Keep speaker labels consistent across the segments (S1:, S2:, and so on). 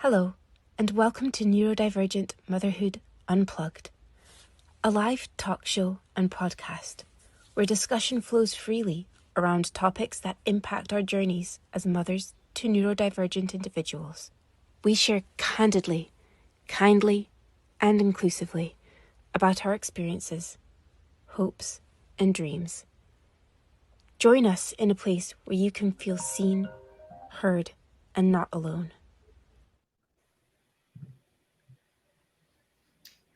S1: Hello, and welcome to Neurodivergent Motherhood Unplugged, a live talk show and podcast where discussion flows freely around topics that impact our journeys as mothers to neurodivergent individuals. We share candidly, kindly, and inclusively about our experiences, hopes, and dreams. Join us in a place where you can feel seen, heard, and not alone.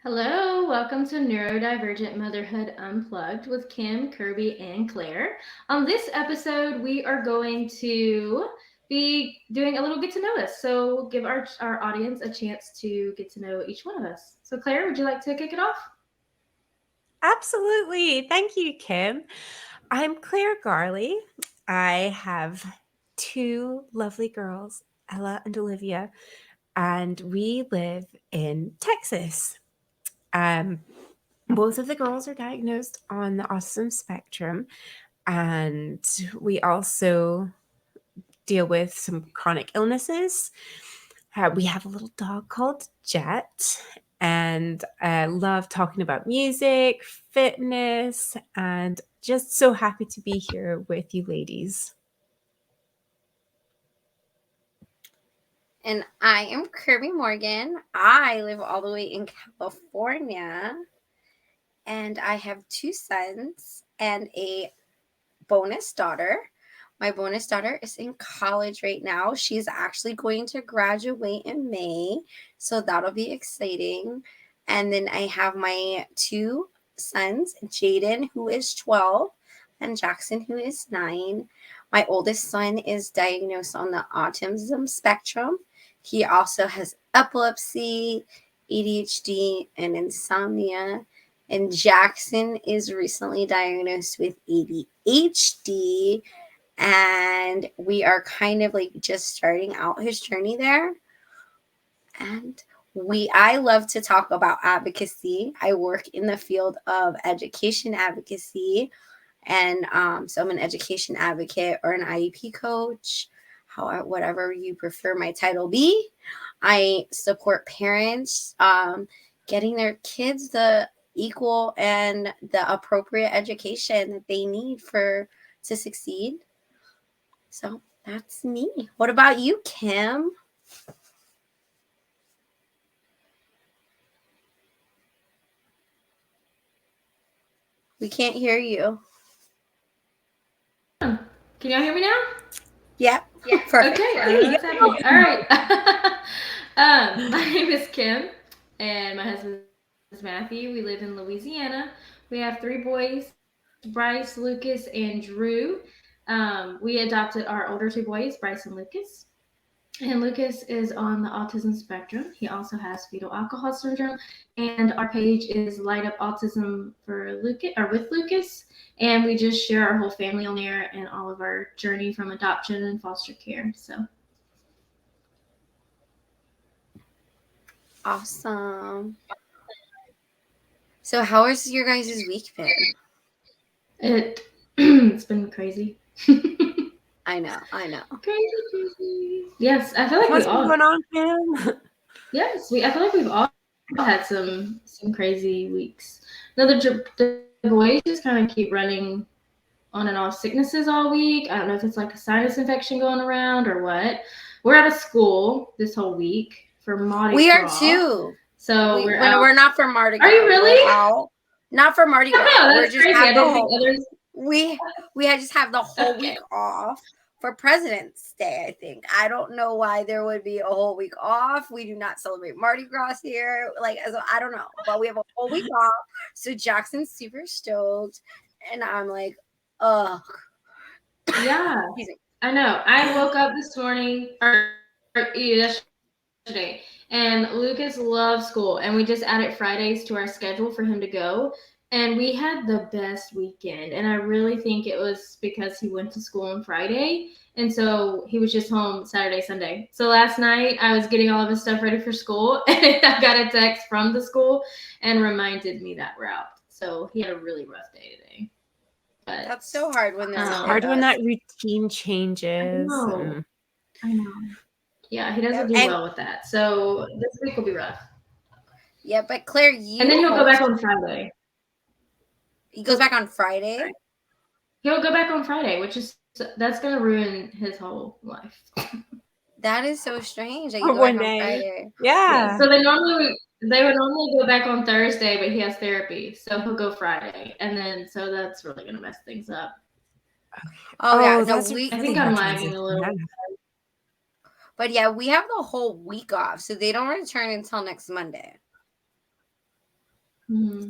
S2: Hello, welcome to Neurodivergent Motherhood Unplugged with Kim, Kirby, and Claire. On this episode, we are going to be doing a little get to know us. So we'll give our audience a chance to get to know each one of us. So Claire, would you like to kick it off?
S1: Absolutely. Thank you, Kim. I'm Claire Garley. I have two lovely girls, Ella and Olivia, and we live in Texas. Both of the girls are diagnosed on the autism spectrum, and we also deal with some chronic illnesses. We have a little dog called Jet, and I love talking about music, fitness, and just so happy to be here with you ladies.
S3: And I am Kirby Morgan. I live all the way in California. And I have two sons and a bonus daughter. My bonus daughter is in college right now. She's actually going to graduate in May. So that'll be exciting. And then I have my two sons, Jaden, who is 12, and Jackson, who is 9. My oldest son is diagnosed on the autism spectrum. He also has epilepsy, ADHD, and insomnia. And Jackson is recently diagnosed with ADHD. And we are kind of like just starting out his journey there. And I love to talk about advocacy. I work in the field of education advocacy. And so I'm an education advocate or an IEP coach, whatever you prefer my title be. I support parents getting their kids the equal and the appropriate education that they need to succeed. So that's me. What about you, Kim? We can't hear you.
S2: Can y'all hear me now?
S3: Yep. Perfect.
S2: Okay, I don't know what's happening. All right. My name is Kim, and my husband is Matthew. We live in Louisiana. We have 3 boys, Bryce, Lucas, and Drew. We adopted our older 2 boys, Bryce and Lucas. And Lucas is on the autism spectrum. He also has fetal alcohol syndrome. And our page is Light Up Autism for Lucas, or with Lucas. And we just share our whole family on there and all of our journey from adoption and foster care. So
S3: awesome. So how has your guys' week been?
S2: It's been crazy.
S3: I know.
S2: Crazy. Yes, I feel like
S1: What's
S2: we all.
S1: going on, Kim?
S2: Yes, I feel like we've all had some crazy weeks. The boys just kind of keep running on and off sicknesses all week. I don't know if it's like a sinus infection going around or what. We're out of school this whole week for Mardi Gras.
S3: We are too.
S2: So
S3: we're not for Mardi Gras.
S2: Are you really?
S3: We're out. Not for Mardi Gras.
S2: No,
S3: we're
S2: that's
S3: just
S2: crazy.
S3: have
S2: I
S3: the
S2: didn't think
S3: whole,
S2: others.
S3: we had just have the whole week off for President's Day, I think. I don't know why there would be a whole week off. We do not celebrate Mardi Gras here. I don't know, but we have a whole week off. So Jackson's super stoked, and I'm like, ugh.
S2: Yeah, I know. I woke up this morning or yesterday, and Lucas loves school, and we just added Fridays to our schedule for him to go. And we had the best weekend. And I really think it was because he went to school on Friday. And so he was just home Saturday, Sunday. So last night I was getting all of his stuff ready for school. And I got a text from the school and reminded me that we're out. So he had a really rough day today. But
S3: that's so hard when there's
S1: hard when that routine changes.
S2: I know. Yeah, he doesn't do
S3: And
S2: well with that. So this week will be rough.
S3: yeah, but Claire,
S2: And then
S3: you
S2: he'll go back
S3: host.
S2: on Friday.
S3: He goes back on Friday.
S2: He'll go back on Friday, which is that's gonna ruin his whole life.
S3: That is so strange that you
S1: For
S3: go back
S1: one
S3: on
S1: day.
S3: Friday.
S2: Yeah.
S1: Yeah.
S2: So they would normally go back on Thursday, but he has therapy, so he'll go Friday, and then so that's really gonna mess things up.
S3: Oh yeah,
S1: Oh,
S3: no,
S1: that's a
S3: we.
S2: I
S1: really
S2: think I'm
S1: hard
S2: lagging
S1: transition.
S2: a little.
S3: But yeah, we have the whole week off, so they don't return until next Monday.
S2: Hmm.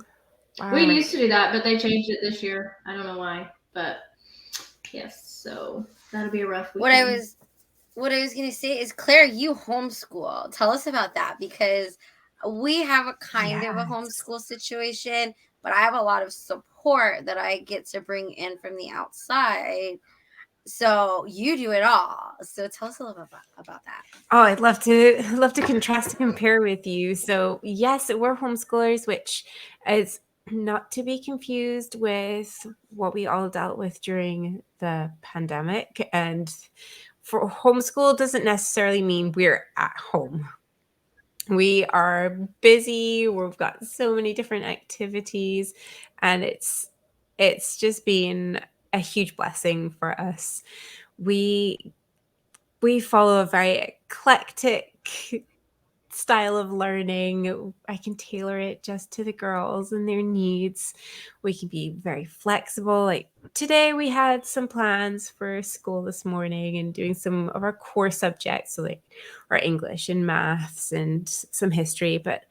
S2: We
S1: Wow.
S2: used to do that, but they changed it this year. I don't know why, but yes. So that'll be a rough
S3: What I
S2: weekend.
S3: was what I was gonna say is, Claire, you homeschool. Tell us about that, because we have a kind of a
S1: Yes.
S3: homeschool situation, but I have a lot of support that I get to bring in from the outside. So you do it all. So tell us a little bit about that.
S1: Oh, I'd love to contrast and compare with you. So yes, we're homeschoolers, which is not to be confused with what we all dealt with during the pandemic. And for homeschool doesn't necessarily mean we're at home. We are busy, we've got so many different activities, and it's just been a huge blessing for us. We we follow a very eclectic style of learning. I can tailor it just to the girls and their needs. We can be very flexible. Like today, we had some plans for school this morning and doing some of our core subjects, so like our English and maths and some history. But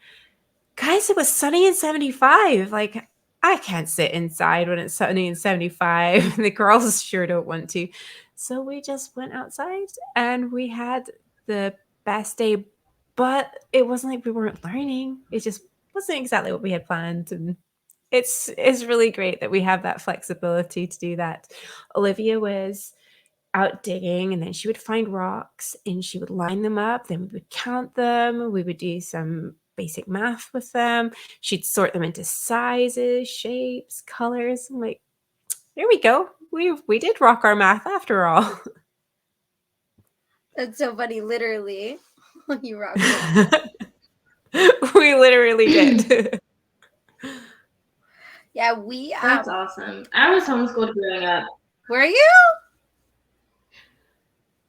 S1: guys, it was sunny and 75. Like, I can't sit inside when it's sunny and 75. The girls sure don't want to. So we just went outside and we had the best day, but it wasn't like we weren't learning. It just wasn't exactly what we had planned. And it's really great that we have that flexibility to do that. Olivia was out digging, and then she would find rocks and she would line them up, then we would count them, we would do some basic math with them, she'd sort them into sizes, shapes, colors. I'm like, there we go, we did rock our math after all.
S3: That's so funny. Literally, you rock your math.
S1: We literally did.
S3: Yeah, we
S2: That's awesome. I was homeschooled growing up.
S3: were you?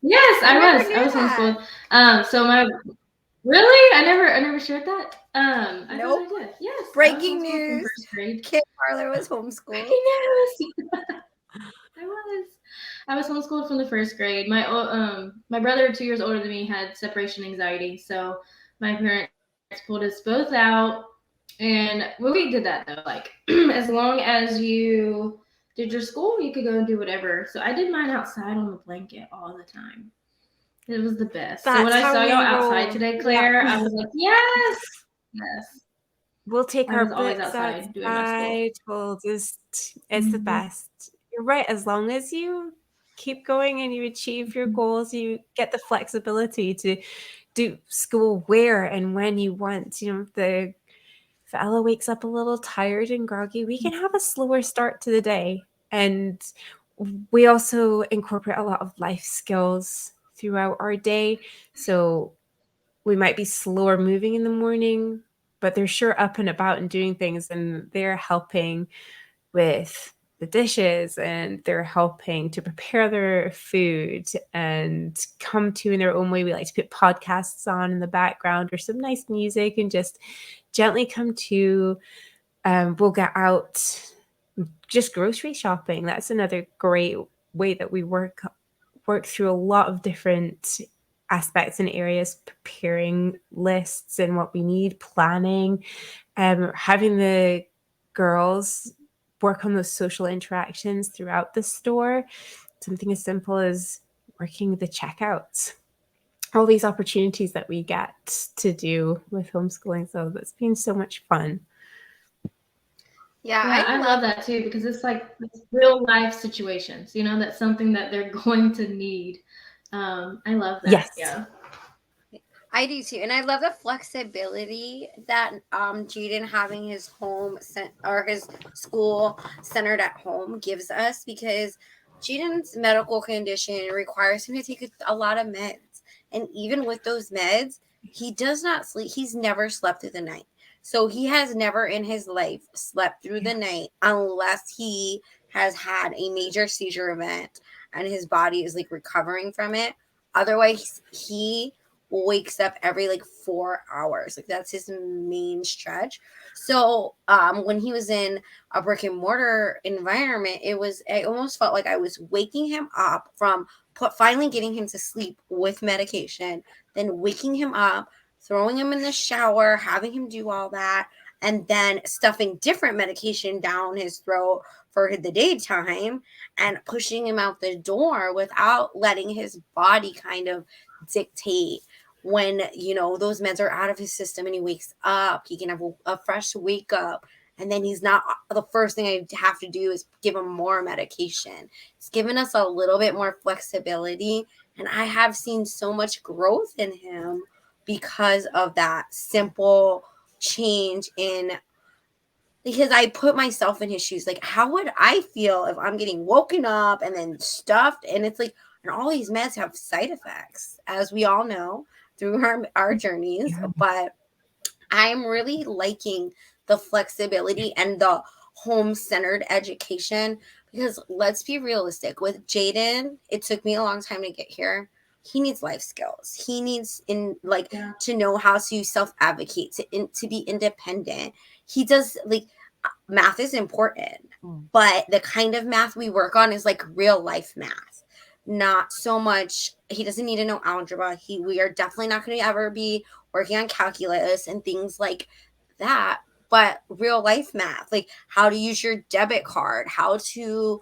S2: Yes,
S3: I never
S2: I
S3: knew
S2: was
S3: that.
S2: homeschooled. So my really, I never shared that. I thought
S3: Nope.
S2: I did. Yes, I was
S3: Breaking
S2: homeschooled from
S3: news.
S2: first grade.
S3: Kit Parlor was homeschooled.
S2: Breaking news. I was. I was homeschooled from the first grade. My brother, 2 years older than me, had separation anxiety, so my parents pulled us both out, and we did that though. Like as long as you did your school, you could go and do whatever. So I did mine outside on the blanket all the time. It was the best. So when
S1: That's
S2: I
S1: how
S2: saw y'all
S1: we
S2: outside
S1: roll.
S2: today,
S1: Yeah.
S2: Claire, I was like, yes, yes.
S1: We'll take
S2: I
S1: our
S2: was always
S1: books
S2: outside doing my school.
S1: outside. We'll just, it's the
S2: Mm-hmm.
S1: best. You're right. As long as you keep going and you achieve your goals, you get the flexibility to do school where and when you want. You know, if Ella wakes up a little tired and groggy, we can have a slower start to the day. And we also incorporate a lot of life skills throughout our day. So we might be slower moving in the morning, but they're sure up and about and doing things, and they're helping with the dishes and they're helping to prepare their food and come to in their own way. We like to put podcasts on in the background or some nice music and just gently come to. We'll get out just grocery shopping. That's another great way that we work through a lot of different aspects and areas, preparing lists and what we need, planning, having the girls work on those social interactions throughout the store. Something as simple as working the checkouts. All these opportunities that we get to do with homeschooling. So that's been so much fun.
S3: Yeah,
S2: Yeah,
S3: I
S2: I love
S3: love.
S2: that too because it's like it's real life situations. You know, that's something that they're going to need. I love that.
S1: Yes.
S2: Yeah.
S3: I do too, and I love the flexibility that Jaden having his or his school centered at home gives us, because Jaden's medical condition requires him to take a lot of meds, And even with those meds, he does not sleep. He's never slept through the night. So he has never in his life slept through the night unless he has had a major seizure event and his body is like recovering from it. Otherwise, he wakes up every like 4 hours. Like that's his main stretch. So when he was in a brick and mortar environment, I almost felt like I was waking him up from finally getting him to sleep with medication, then waking him up, throwing him in the shower, having him do all that, and then stuffing different medication down his throat for the daytime and pushing him out the door without letting his body kind of dictate when those meds are out of his system and he wakes up. He can have a fresh wake up, and then he's not, the first thing I have to do is give him more medication. It's given us a little bit more flexibility, and I have seen so much growth in him because of that simple change in, because I put myself in his shoes. Like, how would I feel if I'm getting woken up and then stuffed? And it's like, and all these meds have side effects, as we all know through our journeys.
S1: Yeah.
S3: But I'm really liking the flexibility and the home-centered education, because let's be realistic. With Jaden, it took me a long time to get here. He needs life skills. He needs to know how to self-advocate, to be independent. He does, like, math is important, but the kind of math we work on is like real life math. Not so much, he doesn't need to know algebra. We are definitely not going to ever be working on calculus and things like that, but real life math, like how to use your debit card, how to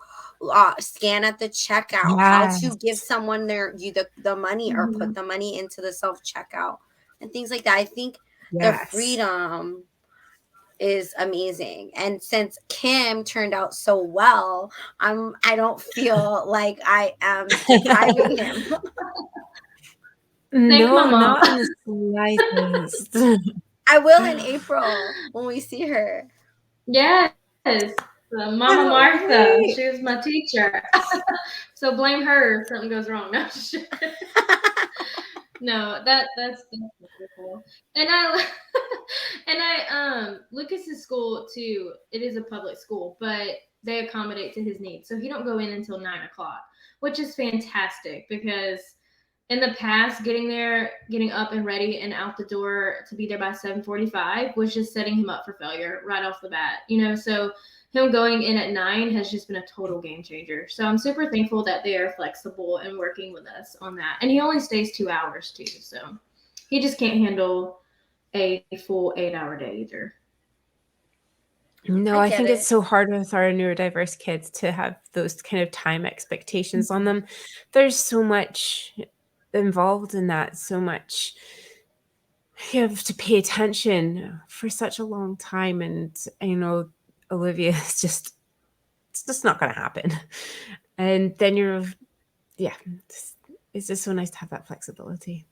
S3: scan at the checkout, how to give someone the money or put the money into the self checkout and things like that. I think the freedom is amazing. And since Kim turned out so well, I don't feel like I am depriving him.
S2: Thank
S1: No,
S2: my mom.
S1: not in the slightest.
S3: I will in April when we see her.
S2: Yes. Mama Martha.
S1: Wait.
S2: She was my teacher. So blame her if something goes wrong. No, no, that's wonderful. And I Lucas's school too, it is a public school, but they accommodate to his needs. So he don't go in until 9:00, which is fantastic, because in the past, getting up and ready and out the door to be there by 7:45 was just setting him up for failure right off the bat. So him going in at 9 has just been a total game changer. So I'm super thankful that they are flexible and working with us on that. And he only stays 2 hours too, so he just can't handle a full 8-hour day either.
S1: No, I think it's so hard with our neurodiverse kids to have those kind of time expectations on them. There's so much involved in that, so much you have to pay attention for such a long time, and Olivia is it's just not going to happen. And then it's just so nice to have that flexibility.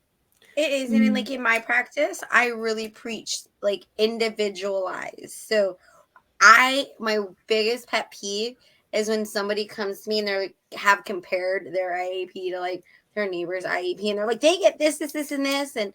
S3: It is. And like in my practice, I really preach like individualized. So my biggest pet peeve is when somebody comes to me and they're like, have compared their IEP to like their neighbor's IEP, and they're like, they get this, and this, and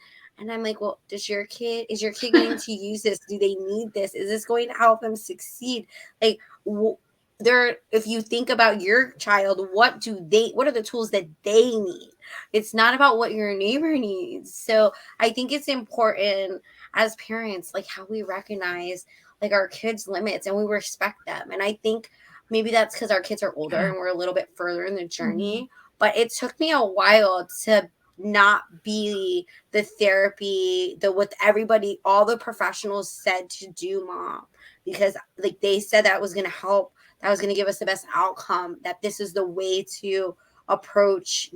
S3: I'm like, well, is your kid going to use this? Do they need this? Is this going to help them succeed? Like, if you think about your child, what are the tools that they need? It's not about what your neighbor needs. So I think it's important as parents, like how we recognize like our kids' limits and we respect them. And I think maybe that's because our kids are older and we're a little bit further in the journey. But it took me a while to not be the therapy, what everybody, all the professionals said to do, Mom, because like they said that was going to help, that was going to give us the best outcome, that this is the way to approach,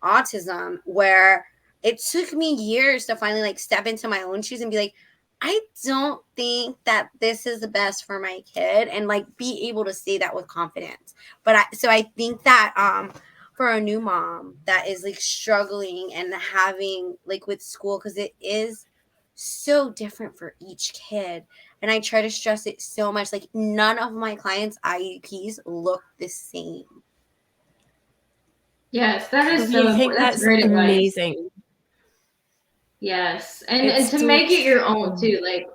S3: autism, where it took me years to finally like step into my own shoes and be like, I don't think that this is the best for my kid, and like be able to say that with confidence. But I think that for a new mom that is like struggling and having like with school, because it is so different for each kid. And I try to stress it so much. Like none of my clients' IEPs look the same.
S2: Yes, that is
S1: Kirby,
S2: so
S1: I think
S2: important. That's
S1: that's
S2: great advice.
S1: amazing.
S2: Yes, and
S1: It's
S2: to
S1: so
S2: make it your own
S1: true.
S2: too. Like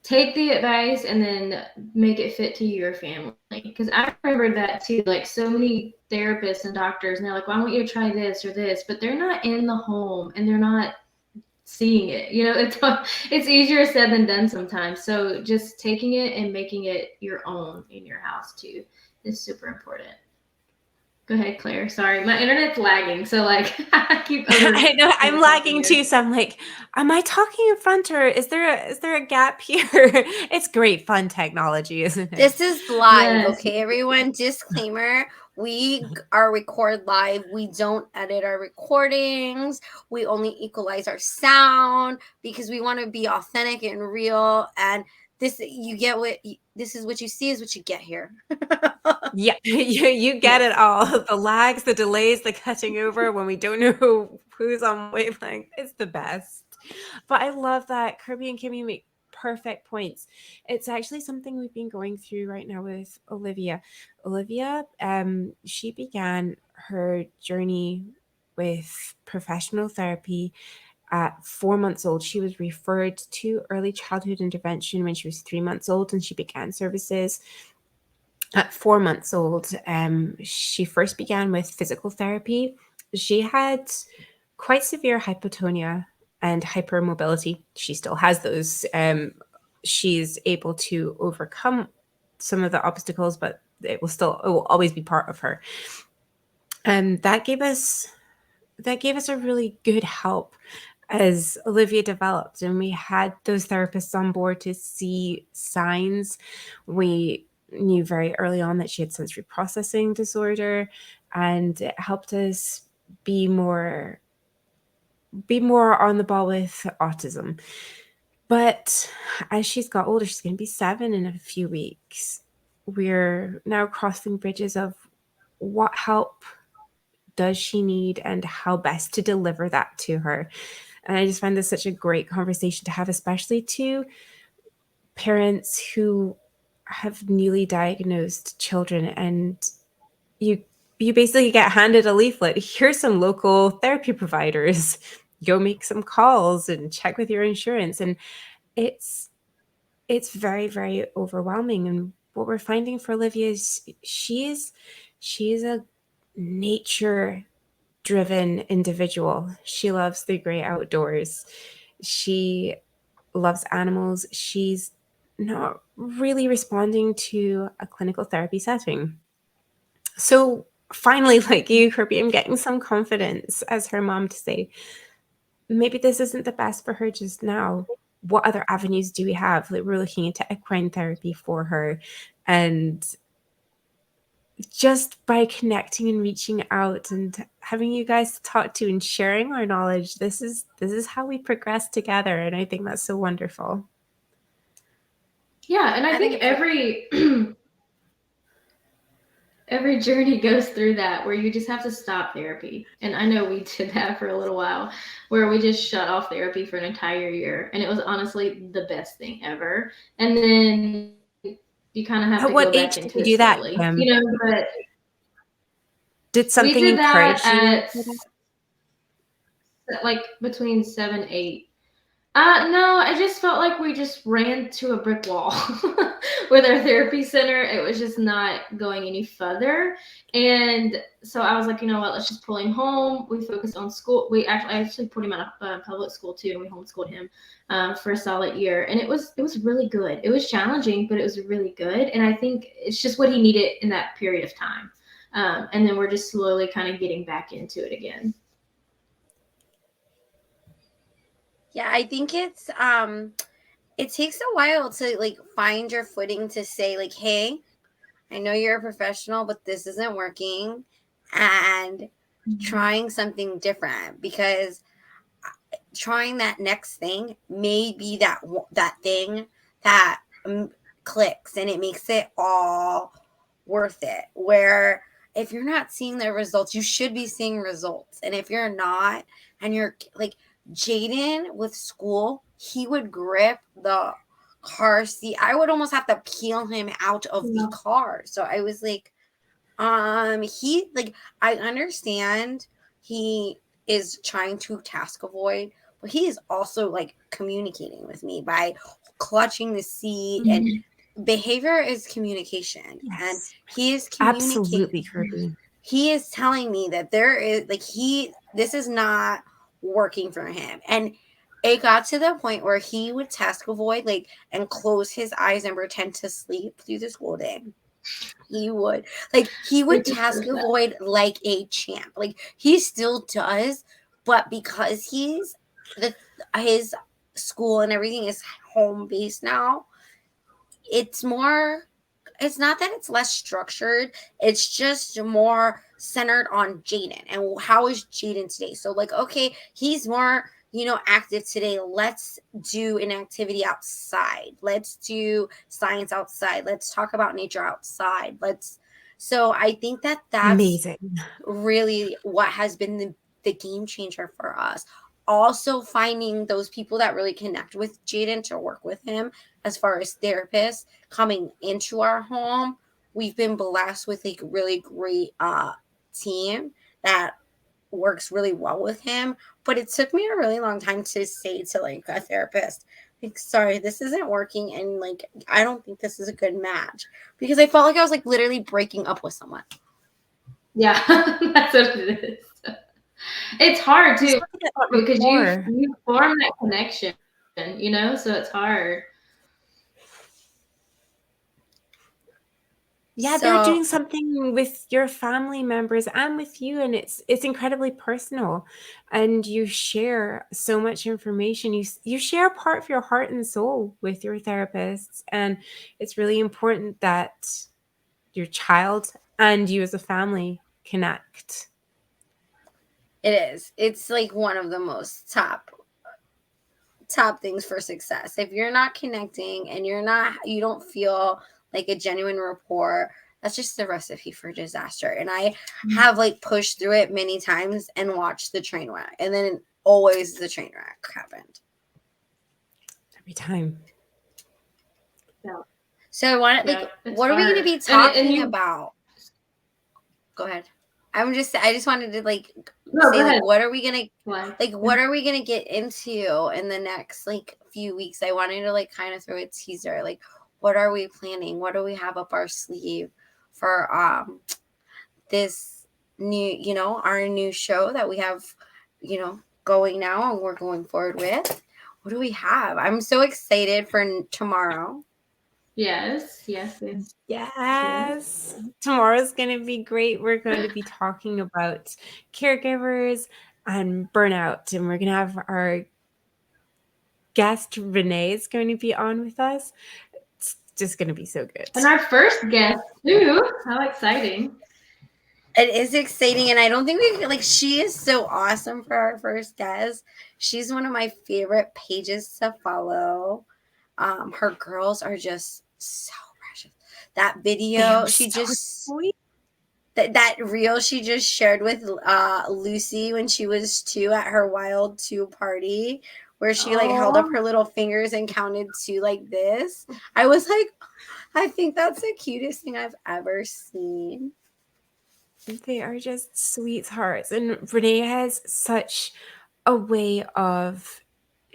S2: take the advice and then make it fit to your family. Because I remember that too. Like so many therapists and doctors, and they're like, "Well, I want you to try this or this," but they're not in the home and they're not seeing it. It's easier said than done sometimes. So just taking it and making it your own in your house too is super important. Go ahead, Claire. Sorry, my internet's lagging, so like I keep over
S1: I know I'm
S2: talking
S1: lagging
S2: you.
S1: too, so I'm like, am I talking in front or is there a gap here? It's great fun technology, isn't it?
S3: This is live,
S2: Yes.
S3: okay, everyone? Disclaimer. We are record live. We don't edit our recordings. We only equalize our sound because we want to be authentic and real. And this is what you see is what you get here.
S1: Yeah, you get
S2: Yes.
S1: it all. The lags, the delays, the cutting over when we don't know who's on wavelength. It's the best. But I love that Kirby and Kimmy make perfect points. It's actually something we've been going through right now with Olivia. Olivia, she began her journey with professional therapy at 4 months old. She was referred to early childhood intervention when she was 3 months old, and she began services at 4 months old. She first began with physical therapy. She had quite severe hypotonia and hypermobility. She still has those. She's able to overcome some of the obstacles, but it will always be part of her. And that gave us a really good help as Olivia developed, and we had those therapists on board to see signs. We knew very early on that she had sensory processing disorder, and it helped us be more on the ball with autism. But as she's got older, she's going to be 7 in a few weeks. We're now crossing bridges of what help does she need and how best to deliver that to her. And I just find this such a great conversation to have, especially to parents who have newly diagnosed children, and you basically get handed a leaflet. Here's some local therapy providers. Go make some calls and check with your insurance. And it's very, very overwhelming. And what we're finding for Olivia is she is a nature driven individual. She loves the great outdoors. She loves animals. She's not really responding to a clinical therapy setting. So finally, like you, Kirby, I'm getting some confidence as her mom to say, maybe this isn't the best for her just now. What other avenues do we have? Like we're looking into equine therapy for her. And just by connecting and reaching out and having you guys to talk to and sharing our knowledge, this is how we progress together. And I think that's so wonderful.
S2: Yeah, and I think
S3: it's
S2: every every journey goes through that where you just have to stop therapy. And I know we did that for a little while where we just shut off therapy for an entire year. And it was honestly the best thing ever. And then you kind of have to go
S1: At
S2: back
S1: what
S2: into
S1: age
S2: it
S1: did you do that,
S2: slowly,
S1: Kim?
S2: but
S1: Did
S2: we
S1: something
S2: did that
S1: encourage you
S2: at
S1: for that?
S2: like between 7, 8. No, I just felt like we just ran to a brick wall with our therapy center. It was just not going any further. And so I was like, you know what, let's just pull him home. We focused on school. I actually put him out of public school too, and we homeschooled him for a solid year. And it was really good. It was challenging, but it was really good. And I think it's just what he needed in that period of time. And then we're just slowly kind of getting back into it again.
S3: Yeah, I think it takes a while to like find your footing to say like, hey, I know you're a professional, but this isn't working, and trying something different, because trying that next thing may be that thing that clicks and it makes it all worth it. Where if you're not seeing the results, you should be seeing results. And if you're not, and you're like Jaden with school, he would grip the car seat. I would almost have to peel him out of the car. So I was like, He like I understand he is trying to task avoid, but he is also like communicating with me by clutching the seat, and behavior is communication, and
S1: Yes,
S3: he is communicating.
S1: absolutely, Kirby.
S3: He is telling me that there is like this is not working for him, and it got to the point where he would task avoid like and close his eyes and pretend to sleep through the school day. He would task
S2: Ridiculous.
S3: avoid like a champ. Like he still does, but because the his school and everything is home based now, it's more, it's not that it's less structured, it's just more centered on Jaden and how is Jaden today. So like, okay, he's more, active today. Let's do an activity outside. Let's do science outside. Let's talk about nature outside. So I think that that's
S1: Amazing.
S3: really what has been the game changer for us. Also, finding those people that really connect with Jaden to work with him as far as therapists coming into our home. We've been blessed with a really great team that works really well with him. But it took me a really long time to say to like a therapist, like, sorry, this isn't working, and like I don't think this is a good match, because I felt like I was like literally breaking up with someone.
S2: Yeah, that's what it is. It's hard
S1: Just
S2: too
S1: look at that
S2: because
S1: rapport.
S2: you form that connection, so it's hard.
S1: Yeah, they're
S3: So
S1: doing something with your family members and with you, and it's incredibly personal, and you share so much information. You share a part of your heart and soul with your therapists, and it's really important that your child and you as a family connect.
S3: it is. It's like one of the most top things for success. If you're not connecting and you don't feel like a genuine rapport, that's just the recipe for disaster. And I have like pushed through it many times and watched the train wreck, and then always the train wreck happened.
S1: Every time.
S2: Yeah,
S3: So I want
S2: yeah,
S3: like,
S2: it's
S3: what are we going to
S2: hard.
S3: be
S2: And
S3: talking
S2: you
S3: about? Go ahead. I just wanted to like
S2: no, go
S3: say like
S2: ahead. Why?
S3: what are we gonna get into in the next like few weeks? I wanted to like kind of throw a teaser. Like, what are we planning? What do we have up our sleeve for this new, our new show that we have, going now and we're going forward with? What do we have? I'm so excited for tomorrow.
S2: Yes, yes, yes, yes.
S1: Yes. Tomorrow's going to be great. We're going to be talking about caregivers and burnout, and we're going to have our guest Renee is going to be on with us. It's just going to be so good.
S2: And our first guest too. How exciting!
S3: It is exciting, and I don't think she is so awesome for our first guest. She's one of my favorite pages to follow. Her girls are just so precious. That
S1: They
S3: video
S1: are
S3: she
S1: so
S3: just
S1: sweet.
S3: that reel she just shared with Lucy when she was 2 at her Wild 2 party, where she like held up
S1: Oh,
S3: her little fingers and counted 2 like this. I was like, I think that's the cutest thing I've ever seen.
S1: they are just sweethearts. And Renee has such a way of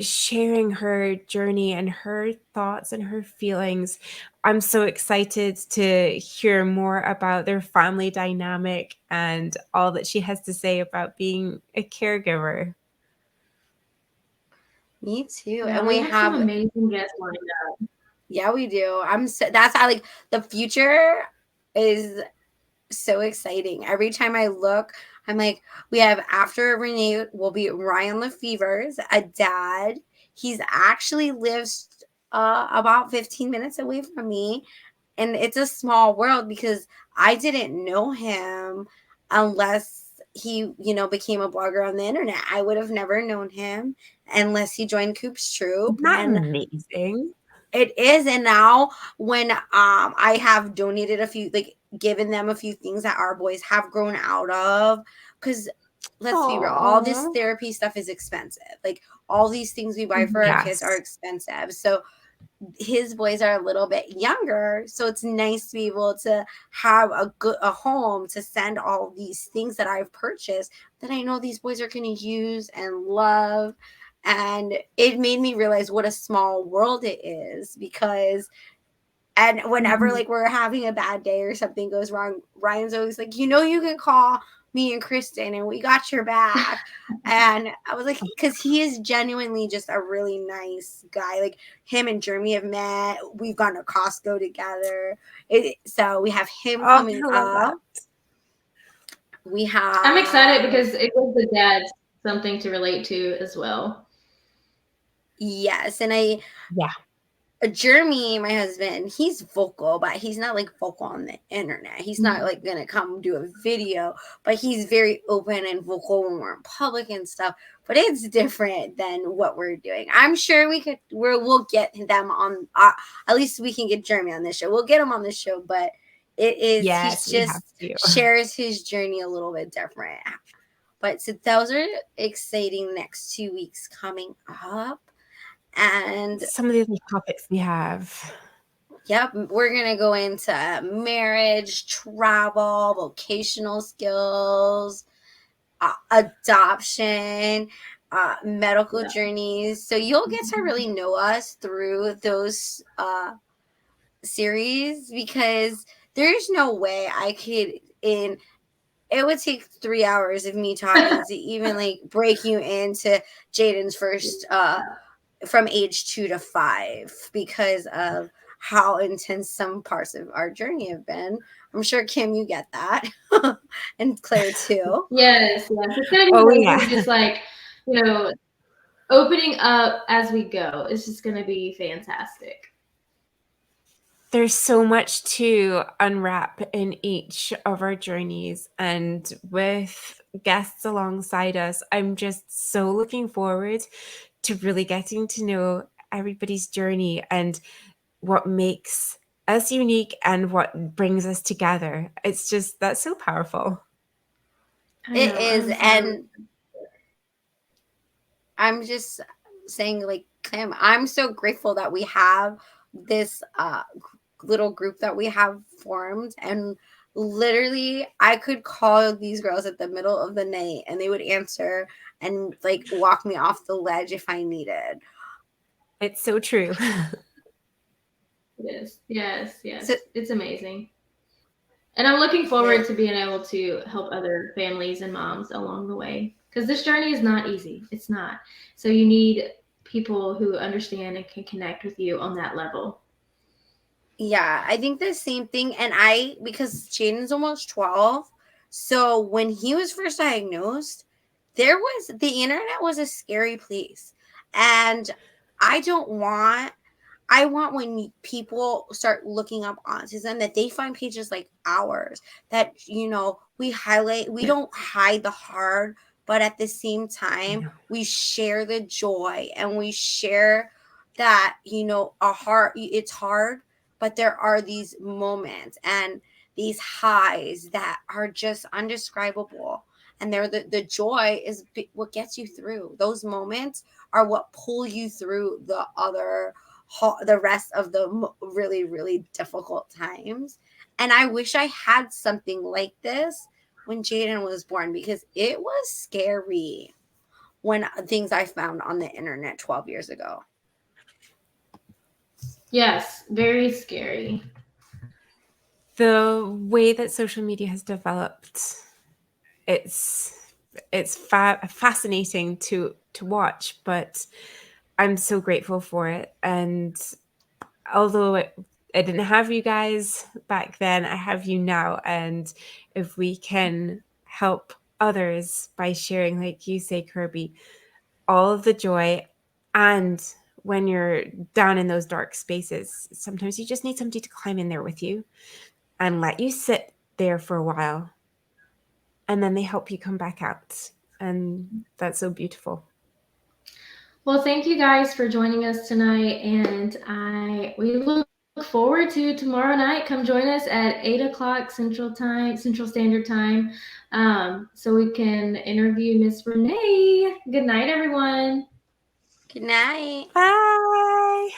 S1: sharing her journey and her thoughts and her feelings. I'm so excited to hear more about their family dynamic and all that she has to say about being a caregiver.
S3: Me too.
S2: Yeah,
S3: And
S2: we
S3: we
S2: have some
S3: have,
S2: amazing guests lined up.
S3: yeah, we do. That's how like the future is so exciting. Every time I look, I'm like, we have after Renee will be Ryan Lefevre's a dad. He's actually lives about 15 minutes away from me, and it's a small world because I didn't know him unless he, became a blogger on the internet. I would have never known him unless he joined Coop's troop,
S1: Isn't that
S3: and
S1: amazing?
S3: it is. And now when I have donated a few, like given them a few things that our boys have grown out of, because let's be real, all this
S1: Oh,
S3: therapy stuff is expensive. Like all these things we buy for our kids are
S1: yes.
S3: expensive. So his boys are a little bit younger, so it's nice to be able to have a home to send all these things that I've purchased that I know these boys are going to use and love. And it made me realize what a small world it is, because and whenever like we're having a bad day or something goes wrong, Ryan's always like, you can call me and Kristen and we got your back. And I was like, because he is genuinely just a really nice guy. Like, him and Jeremy have met. We've gone to Costco together. So we have him coming up. We have.
S2: I'm excited because it gives the dads something to relate to as well.
S3: Yes, and Jeremy, my husband, he's vocal, but he's not like vocal on the internet. He's not like gonna come do a video, but he's very open and vocal when we're in public and stuff. But it's different than what we're doing. I'm sure we'll get them on. At least we can get Jeremy on this show. We'll get him on this show, but it is he just shares his journey a little bit different. But so those are exciting next 2 weeks coming up. And
S1: some of the other topics we have.
S3: Yep, we're going to go into marriage, travel, vocational skills, adoption, medical journeys. So you'll get to really know us through those series, because there's no way I could it would take 3 hours of me talking to even like break you into Jaden's first from age 2 to 5, because of how intense some parts of our journey have been. I'm sure, Kim, you get that. And Claire too.
S2: Yes. It's gonna be just like, opening up as we go. It's just gonna be fantastic.
S1: There's so much to unwrap in each of our journeys, and with guests alongside us, I'm just so looking forward to really getting to know everybody's journey and what makes us unique and what brings us together. It's just, that's so powerful.
S3: It is. And I'm just saying, like, Kim, I'm so grateful that we have this little group that we have formed. And literally, I could call these girls at the middle of the night and they would answer and like walk me off the ledge if I needed.
S1: It's so true.
S2: It is. Yes. So, it's amazing. And I'm looking forward to being able to help other families and moms along the way, because this journey is not easy. It's not. So you need people who understand and can connect with you on that level.
S3: Yeah, I think the same thing. And because Jaden's almost 12, so when he was first diagnosed, the internet was a scary place. And I want when people start looking up autism that they find pages like ours that, we highlight, we don't hide the hard, but at the same time, we share the joy, and we share that, it's hard, but there are these moments and these highs that are just undescribable. And the joy is what gets you through. Those moments are what pull you through the rest of the really, really difficult times. And I wish I had something like this when Jaden was born, because it was scary when things I found on the internet 12 years ago.
S2: Yes, very scary.
S1: The way that social media has developed, it's fascinating to watch, but I'm so grateful for it. And although I didn't have you guys back then, I have you now. And if we can help others by sharing, like you say, Kirby, all of the joy, and when you're down in those dark spaces, sometimes you just need somebody to climb in there with you and let you sit there for a while. And then they help you come back out. And that's so beautiful.
S2: Well, thank you guys for joining us tonight. And we look forward to tomorrow night. Come join us at 8:00 Central Standard Time, so we can interview Miss Renee. Good night, everyone.
S3: Good night.
S1: Bye.